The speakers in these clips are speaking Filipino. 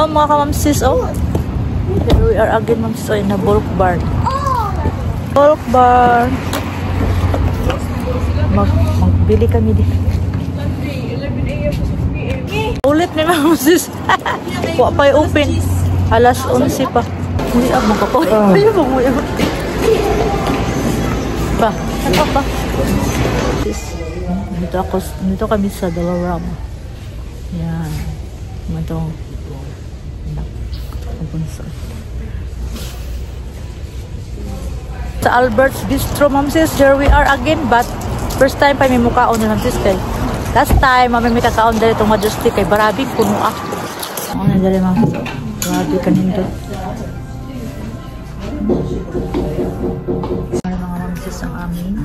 Hello mga kamamsis, oh. Here we are again, mamsis, oh, in a bulk bar. Bulk bar. Magbili kami dito. Ulit ni mamsis. Wa pa open. Alas 11 pa. Uy, magkapoy. Ayaw mo mo. Pa, ano pa? Dito kami sa Dollarama. Yan. Ito. Sa Albert's Bistro, mamsis. Here we are again, but first time pa may mukhaon na mamsis kay. Last time, may kakaon dali itong Majestic kay Barabing puno ah. Ano na dali mamsis? Barabi ka nito. Ano mga mamsis ang amin?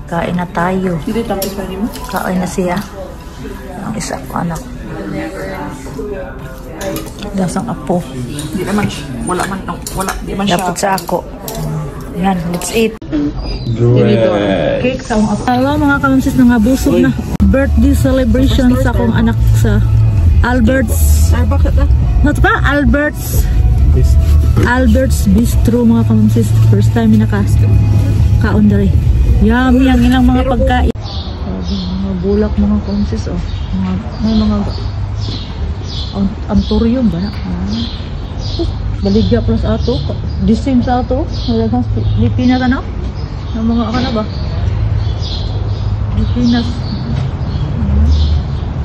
Kain na tayo. Kain na siya. Ang isa ko anak. Lasang apo. Di naman, wala di man siya. Dapat sa ako. Yan, let's eat. Cake sa mga apo. Hello mga kamamsis, nangabusog na. Birthday celebration sa akong anak sa Albert's. Not pa? Albert's Bistro mga kamamsis. First time kaon dari. Yummy ang ilang mga pagkain. Mga bulak mga kamamsis, oh. May mga Anturium ba na? Baligya plus ato. Disim sa ato. Pilipinas na? Ang mga na ba?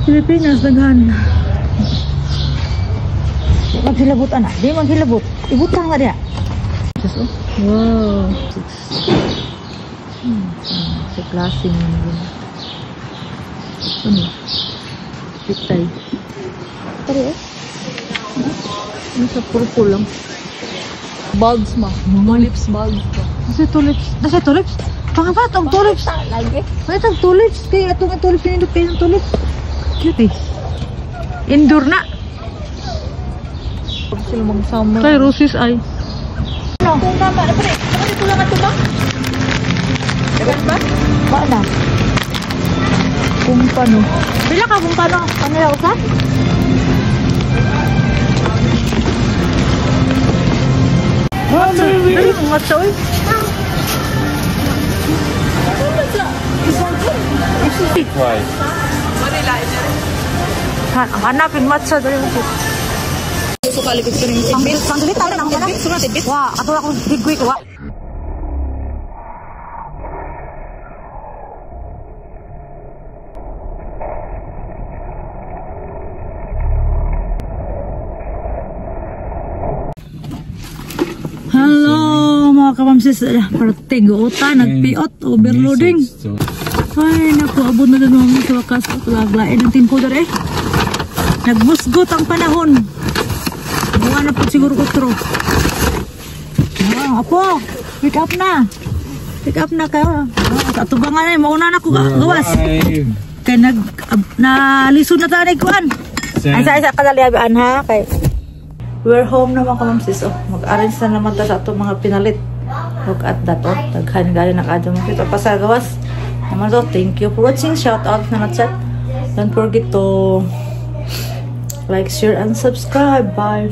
Pilipinas daghan. Maghilabot anak. Di maghilabot. Ibutang nga dia. Wow. Sa klase mo yun. Ano? Pitay. Tari eh. Ano sa purple lang. Bulbs ma. Tulips bulbs ma. Nasa tulips? Pangapat ang tulips. Lagi. Nasa tulips. Kaya itong tulips yung kayo ng tulips. Cute eh. Indoor na. Pag sila magsama. Kaya roses ay. Ano? Kung tama na pre. Ano ito lang ito ba? Dagan ba? Paano? Kung paano? Bila ka kung paano? Pangilaw ka? What's up? Hanapin matcha dari mo. Suka likod ko rin yung tidbit. Pangdilit tayo lang yan. Suka tidbit. Wah, ato akong bigway ko. Hello mga kapamsis, parating uta, nagpiot, overloading. Ay naku, abot na doon mga sa wakas. Laglain ang timpo doon eh. Nagmusgot ang panahon. Buwan na po siguro kutro. Apo, pick up na. Pick up na kayo. Sa tubangan na, mauna na ko gawas. Kaya nalisod na tayo nagkuhan. Ay sa kadaliabaan ha, kay we're home na mga kamamsis. Oh, mag-arrange na naman ta sa itong mga pinalit. Look at that. Oh, daghan gali na kada mo. Ito pa sa gawas. Naman so, thank you for watching. Shout out na chat. Don't forget to like, share, and subscribe. Bye.